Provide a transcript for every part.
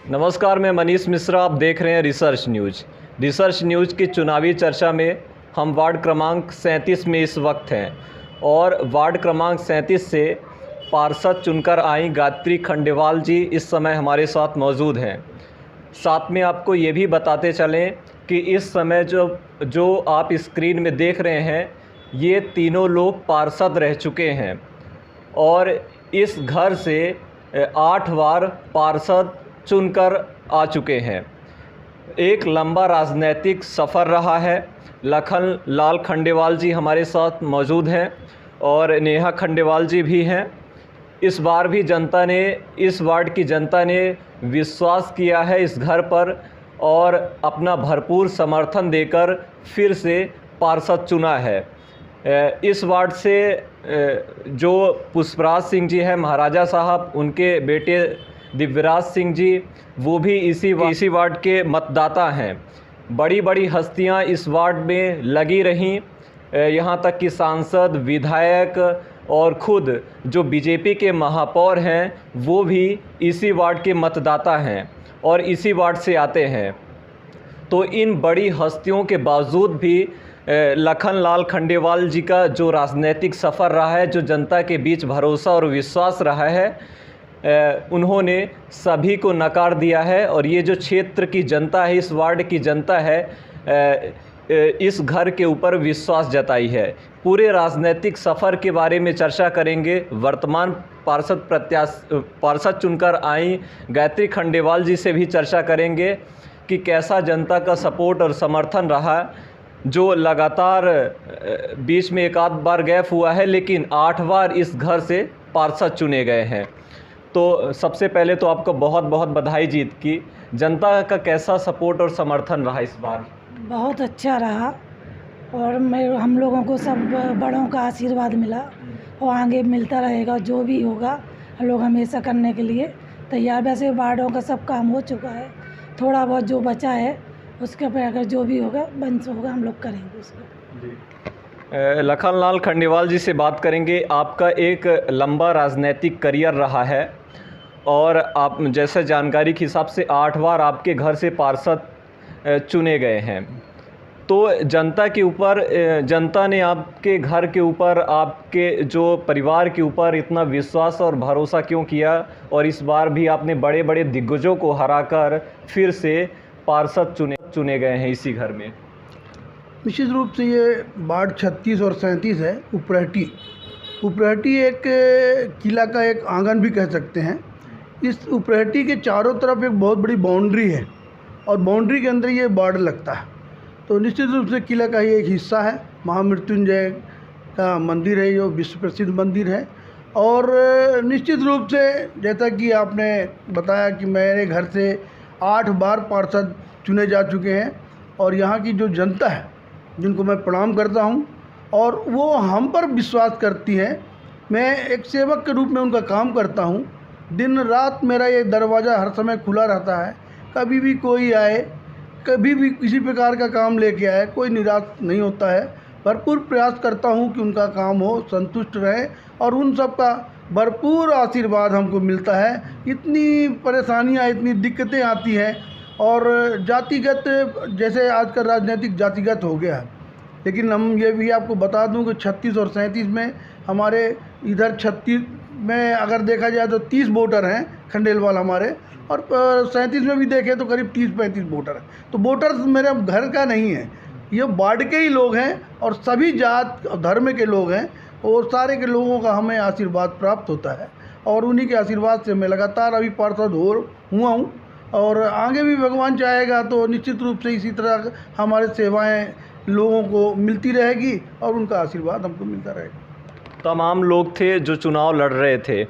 नमस्कार, मैं मनीष मिश्रा। आप देख रहे हैं रिसर्च न्यूज़। रिसर्च न्यूज़ की चुनावी चर्चा में हम वार्ड क्रमांक 37 में इस वक्त हैं और वार्ड क्रमांक 37 से पार्षद चुनकर आई गायत्री खंडेवाल जी इस समय हमारे साथ मौजूद हैं। साथ में आपको ये भी बताते चलें कि इस समय जो आप स्क्रीन में देख रहे हैं, ये तीनों लोग पार्षद रह चुके हैं और इस घर से 8 बार पार्षद चुनकर आ चुके हैं। एक लंबा राजनीतिक सफ़र रहा है। लखन लाल खंडेवाल जी हमारे साथ मौजूद हैं और नेहा खंडेवाल जी भी हैं। इस बार भी इस वार्ड की जनता ने विश्वास किया है इस घर पर और अपना भरपूर समर्थन देकर फिर से पार्षद चुना है। इस वार्ड से जो पुष्पराज सिंह जी हैं महाराजा साहब, उनके बेटे दिव्यराज सिंह जी, वो भी इसी वार्ड के मतदाता हैं। बड़ी बड़ी हस्तियां इस वार्ड में लगी रहीं, यहाँ तक कि सांसद, विधायक और खुद जो बीजेपी के महापौर हैं वो भी इसी वार्ड के मतदाता हैं और इसी वार्ड से आते हैं। तो इन बड़ी हस्तियों के बावजूद भी लखन लाल खंडेवाल जी का जो राजनीतिक सफ़र रहा है, जो जनता के बीच भरोसा और विश्वास रहा है, उन्होंने सभी को नकार दिया है। और ये जो क्षेत्र की जनता है, इस वार्ड की जनता है, इस घर के ऊपर विश्वास जताई है। पूरे राजनीतिक सफ़र के बारे में चर्चा करेंगे। वर्तमान पार्षद चुनकर आई गायत्री खंडेवाल जी से भी चर्चा करेंगे कि कैसा जनता का सपोर्ट और समर्थन रहा, जो लगातार बीच में एक आध बार गैप हुआ है, लेकिन 8 बार इस घर से पार्षद चुने गए हैं। तो सबसे पहले तो आपको बहुत बहुत बधाई जीत की। जनता का कैसा सपोर्ट और समर्थन रहा इस बार? बहुत अच्छा रहा और हम लोगों को सब बड़ों का आशीर्वाद मिला और आगे मिलता रहेगा। जो भी होगा हम लोग हमेशा करने के लिए तैयार। वैसे वार्डों का सब काम हो चुका है, थोड़ा बहुत जो बचा है उसके पर अगर जो भी होगा बंस होगा हम लोग करेंगे उसको। लखन लाल खंडेवाल जी से बात करेंगे। आपका एक लंबा राजनीतिक करियर रहा है और आप जैसे जानकारी के हिसाब से 8 बार आपके घर से पार्षद चुने गए हैं। तो जनता ने आपके घर के ऊपर, आपके जो परिवार के ऊपर इतना विश्वास और भरोसा क्यों किया और इस बार भी आपने बड़े बड़े दिग्गजों को हराकर फिर से पार्षद चुने गए हैं इसी घर में? निश्चित रूप से ये वार्ड 36 और 37 है। उपरहटी एक किला का एक आंगन भी कह सकते हैं। इस उपरहटी के चारों तरफ एक बहुत बड़ी बाउंड्री है और बाउंड्री के अंदर ये वार्ड लगता है। तो निश्चित रूप से किला का ये एक हिस्सा है। महामृत्युंजय का मंदिर है, जो विश्व प्रसिद्ध मंदिर है। और निश्चित रूप से जैसा कि आपने बताया कि मेरे घर से 8 बार पार्षद चुने जा चुके हैं और यहाँ की जो जनता है, जिनको मैं प्रणाम करता हूँ और वो हम पर विश्वास करती है। मैं एक सेवक के रूप में उनका काम करता हूँ। दिन रात मेरा ये दरवाज़ा हर समय खुला रहता है। कभी भी कोई आए, कभी भी किसी प्रकार का काम लेके आए, कोई निराश नहीं होता है। भरपूर प्रयास करता हूँ कि उनका काम हो, संतुष्ट रहे और उन सब का भरपूर आशीर्वाद हमको मिलता है। इतनी परेशानियाँ, इतनी दिक्कतें आती हैं और जातिगत, जैसे आजकल राजनीतिक जातिगत हो गया है, लेकिन हम ये भी आपको बता दूं कि 36 और 37 में हमारे इधर 36 में अगर देखा जाए तो 30 वोटर हैं खंडेलवाल हमारे, और 37 में भी देखें तो करीब 30-35 वोटर हैं। तो वोटर्स मेरे घर का नहीं है, ये वार्ड के ही लोग हैं और सभी जात धर्म के लोग हैं और सारे के लोगों का हमें आशीर्वाद प्राप्त होता है और उन्हीं के आशीर्वाद से मैं लगातार अभी पार्षद हुआ हूँ और आगे भी भगवान चाहेगा तो निश्चित रूप से इसी तरह हमारे सेवाएं लोगों को मिलती रहेगी और उनका आशीर्वाद हमको मिलता रहेगा। तमाम लोग थे जो चुनाव लड़ रहे थे।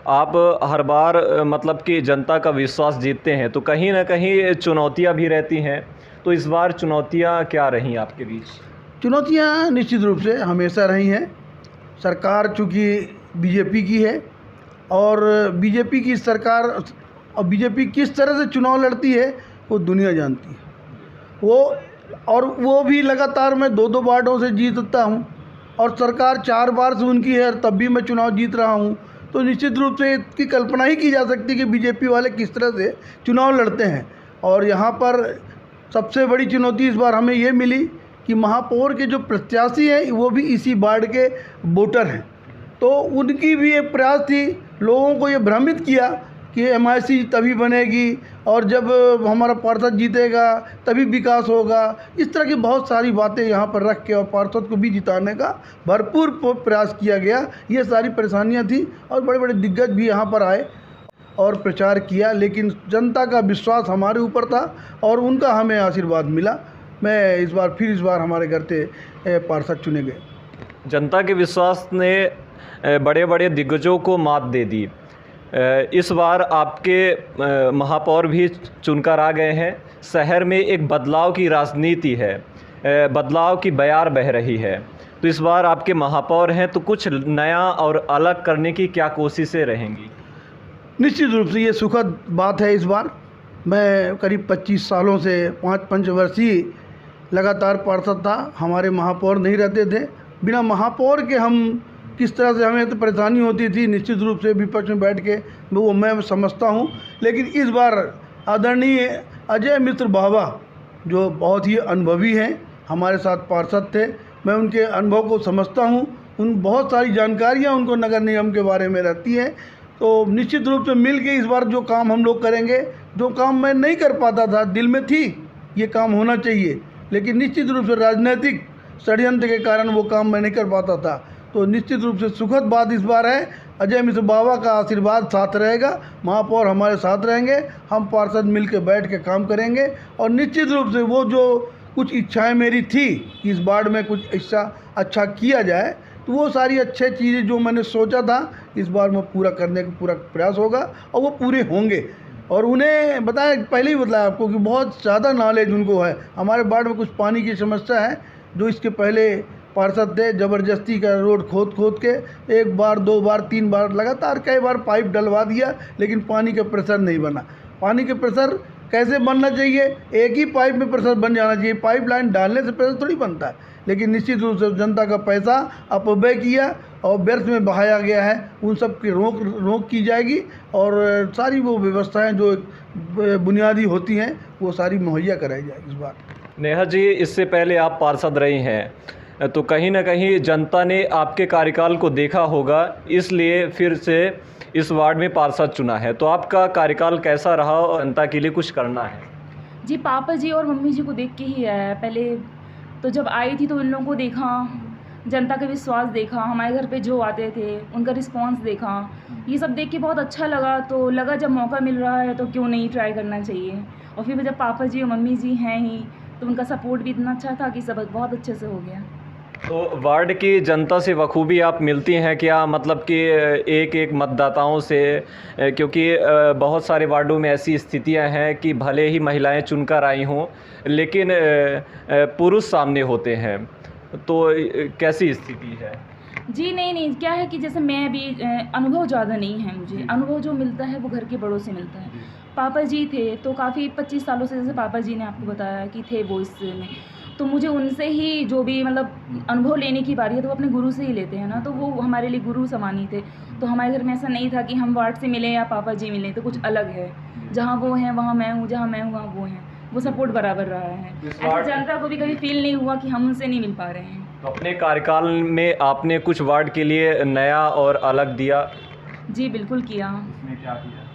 आप हर बार मतलब कि जनता का विश्वास जीतते हैं, तो कहीं ना कहीं चुनौतियां भी रहती हैं। तो इस बार चुनौतियां क्या रहीं आपके बीच? चुनौतियां निश्चित रूप से हमेशा रही हैं। सरकार चूँकि बीजेपी की है और बीजेपी की सरकार और बीजेपी किस तरह से चुनाव लड़ती है वो दुनिया जानती है। वो भी लगातार मैं 2-2 वार्डों से जीतता हूँ और सरकार 4 बार से उनकी है, तब भी मैं चुनाव जीत रहा हूँ। तो निश्चित रूप से इसकी कल्पना ही की जा सकती है कि बीजेपी वाले किस तरह से चुनाव लड़ते हैं। और यहाँ पर सबसे बड़ी चुनौती इस बार हमें ये मिली कि महापौर के जो प्रत्याशी हैं वो भी इसी वार्ड के वोटर हैं, तो उनकी भी एक प्रयास थी, लोगों को ये भ्रमित किया कि MIC तभी बनेगी और जब हमारा पार्षद जीतेगा तभी विकास होगा। इस तरह की बहुत सारी बातें यहाँ पर रख के और पार्षद को भी जिताने का भरपूर प्रयास किया गया। ये सारी परेशानियाँ थी और बड़े बड़े दिग्गज भी यहाँ पर आए और प्रचार किया, लेकिन जनता का विश्वास हमारे ऊपर था और उनका हमें आशीर्वाद मिला। मैं इस बार हमारे घर से पार्षद चुने गए। जनता के विश्वास ने बड़े बड़े दिग्गजों को मात दे दी। इस बार आपके महापौर भी चुनकर आ गए हैं। शहर में एक बदलाव की राजनीति है, बदलाव की बयार बह रही है, तो इस बार आपके महापौर हैं तो कुछ नया और अलग करने की क्या कोशिशें रहेंगी? निश्चित रूप से ये सुखद बात है। इस बार मैं करीब 25 सालों से 5 पंचवर्षीय लगातार पार्षद था, हमारे महापौर नहीं रहते थे। बिना महापौर के हम किस तरह से हमें तो परेशानी होती थी, निश्चित रूप से विपक्ष में बैठ के वो मैं समझता हूँ। लेकिन इस बार आदरणीय अजय मित्र बाबा जो बहुत ही अनुभवी हैं, हमारे साथ पार्षद थे, मैं उनके अनुभव को समझता हूँ। उन बहुत सारी जानकारियाँ उनको नगर निगम के बारे में रहती हैं, तो निश्चित रूप से मिल के इस बार जो काम हम लोग करेंगे, जो काम मैं नहीं कर पाता था, दिल में थी ये काम होना चाहिए, लेकिन निश्चित रूप से राजनीतिक षड्यंत्र के कारण वो काम मैं नहीं कर पाता था, तो निश्चित रूप से सुखद बात इस बार है। अजय मिश्र बाबा का आशीर्वाद साथ रहेगा, महापौर हमारे साथ रहेंगे, हम पार्षद मिल के बैठ के काम करेंगे और निश्चित रूप से वो जो कुछ इच्छाएं मेरी थी कि इस वार्ड में कुछ ऐसा अच्छा किया जाए, तो वो सारी अच्छी चीज़ें जो मैंने सोचा था इस बार में पूरा करने का पूरा प्रयास होगा और वो पूरे होंगे। और उन्हें बताया, पहले ही बताया आपको कि बहुत ज़्यादा नॉलेज उनको है। हमारे वार्ड में कुछ पानी की समस्या है, जो इसके पहले पार्षद थे ज़बरदस्ती का रोड खोद के 1 बार 2 बार 3 बार लगातार कई बार पाइप डलवा दिया, लेकिन पानी का प्रेशर नहीं बना। पानी के प्रेशर कैसे बनना चाहिए, एक ही पाइप में प्रेशर बन जाना चाहिए, पाइपलाइन डालने से प्रेशर थोड़ी बनता है। लेकिन निश्चित रूप से जनता का पैसा अपव्यय किया और व्यर्थ में बहाया गया है, उन सब की रोक की जाएगी और सारी वो व्यवस्थाएं जो बुनियादी होती हैं वो सारी मुहैया कराई जाएगी इस बार। नेहा जी, इससे पहले आप पार्षद रही हैं, तो कहीं ना कहीं जनता ने आपके कार्यकाल को देखा होगा, इसलिए फिर से इस वार्ड में पार्षद चुना है, तो आपका कार्यकाल कैसा रहा और जनता के लिए कुछ करना है? जी, पापा जी और मम्मी जी को देख के ही आया है। पहले तो जब आई थी तो इन लोगों को देखा, जनता का विश्वास देखा, हमारे घर पे जो आते थे उनका रिस्पांस देखा, ये सब देख के बहुत अच्छा लगा। तो लगा जब मौका मिल रहा है तो क्यों नहीं ट्राई करना चाहिए। और फिर जब पापा जी और मम्मी जी हैं ही, तो उनका सपोर्ट भी इतना अच्छा था कि सब बहुत अच्छे से हो गया। तो वार्ड की जनता से बखूबी आप मिलती हैं क्या, मतलब कि एक एक मतदाताओं से, क्योंकि बहुत सारे वार्डों में ऐसी स्थितियां हैं कि भले ही महिलाएं चुनकर आई हों लेकिन पुरुष सामने होते हैं, तो कैसी स्थिति है? जी नहीं, क्या है कि जैसे मैं भी अनुभव ज़्यादा नहीं है मुझे, अनुभव जो मिलता है वो घर के बड़ों से मिलता है। पापा जी थे तो काफ़ी 25 सालों से, जैसे पापा जी ने आपको बताया कि थे वो इसमें, तो मुझे उनसे ही जो भी मतलब अनुभव लेने की बारी है तो वो अपने गुरु से ही लेते हैं ना, तो वो हमारे लिए गुरु समान ही थे। तो हमारे घर में ऐसा नहीं था कि हम वार्ड से मिले या पापा जी मिले, तो कुछ अलग है। जहाँ वो हैं वहाँ मैं हूँ, जहाँ मैं हूँ वहाँ वो हैं, वो सपोर्ट बराबर रहा है। ऐसा जनता को भी कभी फील नहीं हुआ कि हम उनसे नहीं मिल पा रहे हैं। तो अपने कार्यकाल में आपने कुछ वार्ड के लिए नया और अलग दिया? जी बिल्कुल किया। इसमें क्या किया?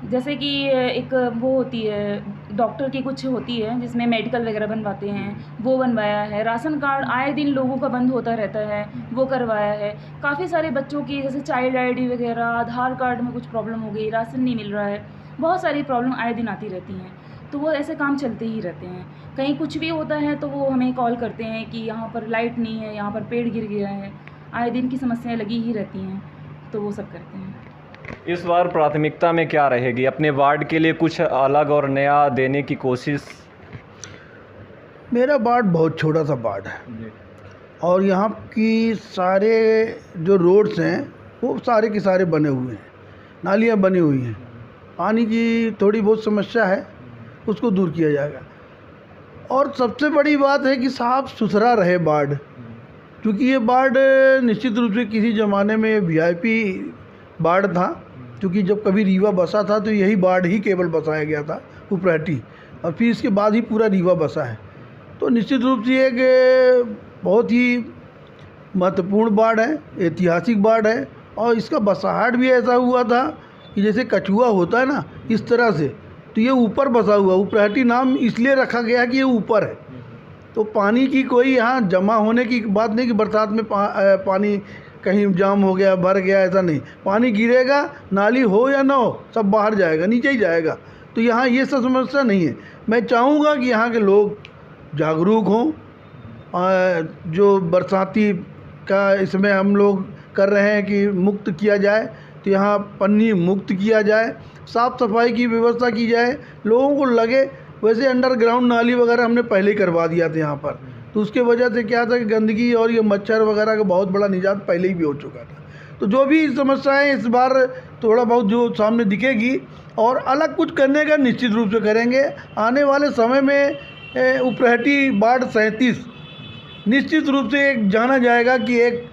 जैसे कि एक वो होती है डॉक्टर की कुछ होती है जिसमें मेडिकल वगैरह बनवाते हैं, वो बनवाया है। राशन कार्ड आए दिन लोगों का बंद होता रहता है, वो करवाया है। काफ़ी सारे बच्चों की जैसे चाइल्ड ID वगैरह, आधार कार्ड में कुछ प्रॉब्लम हो गई, राशन नहीं मिल रहा है, बहुत सारी प्रॉब्लम आए दिन आती रहती हैं। तो वो ऐसे काम चलते ही रहते हैं। कहीं कुछ भी होता है तो वो हमें कॉल करते हैं कि यहाँ पर लाइट नहीं है, यहाँ पर पेड़ गिर गया है, आए दिन की समस्याएं लगी ही रहती हैं, तो वो सब करते हैं। इस बार प्राथमिकता में क्या रहेगी? अपने वार्ड के लिए कुछ अलग और नया देने की कोशिश? मेरा वार्ड बहुत छोटा सा वार्ड है और यहाँ की सारे जो रोड्स हैं वो सारे के सारे बने हुए हैं, नालियाँ बनी हुई हैं, पानी की थोड़ी बहुत समस्या है, उसको दूर किया जाएगा। और सबसे बड़ी बात है कि साफ़ सुथरा रहे वार्ड, क्योंकि ये वार्ड निश्चित रूप से किसी ज़माने में VIP बाढ़ था, क्योंकि जब कभी रीवा बसा था तो यही बाढ़ ही केवल बसाया गया था उपरहटी, और फिर इसके बाद ही पूरा रीवा बसा है। तो निश्चित रूप से एक बहुत ही महत्वपूर्ण बाढ़ है, ऐतिहासिक बाढ़ है, और इसका बसाहट भी ऐसा हुआ था कि जैसे कछुआ होता है ना, इस तरह से, तो ये ऊपर बसा हुआ। उपरहटी नाम इसलिए रखा गया कि ये ऊपर है, तो पानी की कोई यहाँ जमा होने की बात नहीं कि बरसात में पानी कहीं जाम हो गया, भर गया, ऐसा नहीं। पानी गिरेगा, नाली हो या ना हो, सब बाहर जाएगा, नीचे ही जाएगा। तो यहाँ ये सब समस्या नहीं है। मैं चाहूँगा कि यहाँ के लोग जागरूक हों, जो बरसाती का इसमें हम लोग कर रहे हैं कि मुक्त किया जाए, तो यहाँ पन्नी मुक्त किया जाए, साफ़ सफाई की व्यवस्था की जाए। लोगों को लगे, वैसे अंडरग्राउंड नाली वगैरह हमने पहले ही करवा दिया था यहाँ पर, तो उसके वजह से क्या था कि गंदगी और ये मच्छर वगैरह का बहुत बड़ा निजात पहले ही भी हो चुका था। तो जो भी समस्याएं इस बार थोड़ा बहुत जो सामने दिखेगी, और अलग कुछ करने का निश्चित रूप से करेंगे। आने वाले समय में उपरहटी बाढ़ 37 निश्चित रूप से एक जाना जाएगा कि एक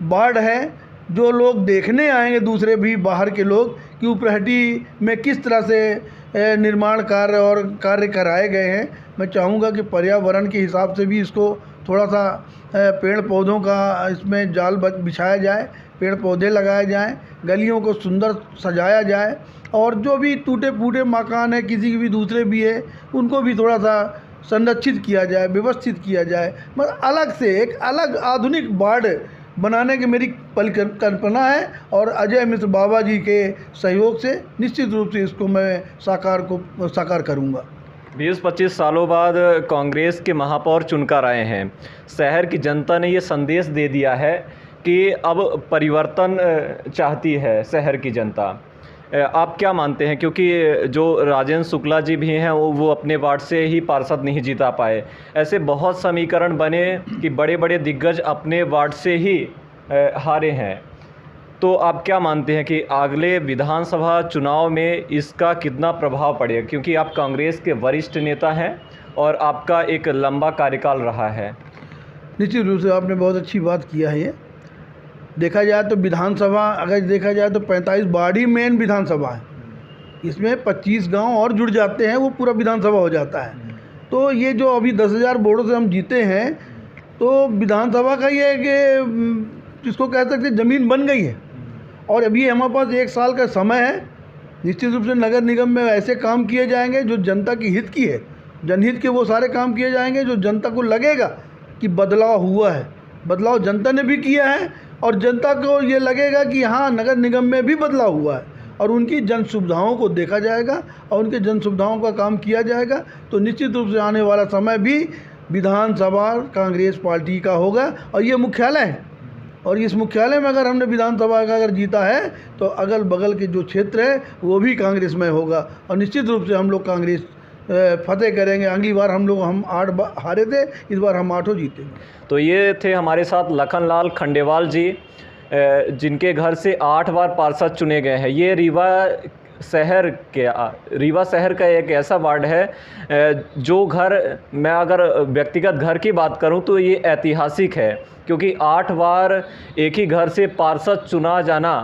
बाढ़ है, जो लोग देखने आएंगे, दूसरे भी बाहर के लोग, कि उपरहटी में किस तरह से निर्माण कार्य और कार्य कराए गए हैं। मैं चाहूँगा कि पर्यावरण के हिसाब से भी इसको थोड़ा सा पेड़ पौधों का इसमें जाल बिछाया जाए, पेड़ पौधे लगाए जाएं, गलियों को सुंदर सजाया जाए, और जो भी टूटे फूटे मकान है, किसी के भी दूसरे भी है, उनको भी थोड़ा सा संरक्षित किया जाए, व्यवस्थित किया जाए। मतलब अलग से एक अलग आधुनिक बाढ़ बनाने की मेरी परिकल्पना है, और अजय मिश्र बाबा जी के सहयोग से निश्चित रूप से इसको मैं साकार करूँगा। 20-25 सालों बाद कांग्रेस के महापौर चुनकर आए हैं। शहर की जनता ने ये संदेश दे दिया है कि अब परिवर्तन चाहती है शहर की जनता। आप क्या मानते हैं, क्योंकि जो राजेंद्र शुक्ला जी भी हैं वो अपने वार्ड से ही पार्षद नहीं जीता पाए, ऐसे बहुत समीकरण बने कि बड़े बड़े दिग्गज अपने वार्ड से ही हारे हैं। तो आप क्या मानते हैं कि अगले विधानसभा चुनाव में इसका कितना प्रभाव पड़ेगा, क्योंकि आप कांग्रेस के वरिष्ठ नेता हैं और आपका एक लंबा कार्यकाल रहा है। निश्चित रूप से आपने बहुत अच्छी बात किया है। ये देखा जाए तो विधानसभा अगर देखा जाए तो 45 बाड़ी मेन विधानसभा है, इसमें 25 गांव और जुड़ जाते हैं, वो पूरा विधानसभा हो जाता है। तो ये जो अभी 10,000 वोटों से हम जीते हैं, तो विधानसभा का ये कि इसको कह सकते हैं ज़मीन बन गई है। और अभी हमारे पास 1 साल का समय है। निश्चित रूप से नगर निगम में ऐसे काम किए जाएंगे जो जनता की हित की है, जनहित के वो सारे काम किए जाएंगे जो जनता को लगेगा कि बदलाव हुआ है। बदलाव जनता ने भी किया है, और जनता को ये लगेगा कि हाँ, नगर निगम में भी बदलाव हुआ है, और उनकी जन सुविधाओं को देखा जाएगा और उनके जन सुविधाओं का काम किया जाएगा। तो निश्चित रूप से आने वाला समय भी विधानसभा कांग्रेस पार्टी का होगा, और ये मुख्यालय है, और इस मुख्यालय में अगर हमने विधानसभा का अगर जीता है, तो अगल बगल के जो क्षेत्र है वो भी कांग्रेस में होगा, और निश्चित रूप से हम लोग कांग्रेस फतेह करेंगे। अगली बार हम 8 हारे थे, इस बार हम 8 जीतेंगे। तो ये थे हमारे साथ लखनलाल खंडेवाल जी, जिनके घर से 8 बार पार्षद चुने गए हैं। ये रीवा शहर का एक ऐसा वार्ड है जो घर, मैं अगर व्यक्तिगत घर की बात करूं तो ये ऐतिहासिक है, क्योंकि 8 बार एक ही घर से पार्षद चुना जाना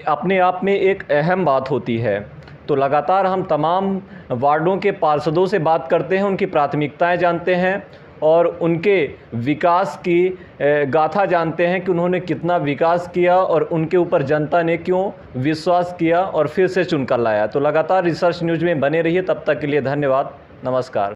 अपने आप में एक अहम बात होती है। तो लगातार हम तमाम वार्डों के पार्षदों से बात करते हैं, उनकी प्राथमिकताएं जानते हैं और उनके विकास की गाथा जानते हैं कि उन्होंने कितना विकास किया और उनके ऊपर जनता ने क्यों विश्वास किया और फिर से चुनकर लाया। तो लगातार रिसर्च न्यूज़ में बने रहिए। तब तक के लिए धन्यवाद, नमस्कार।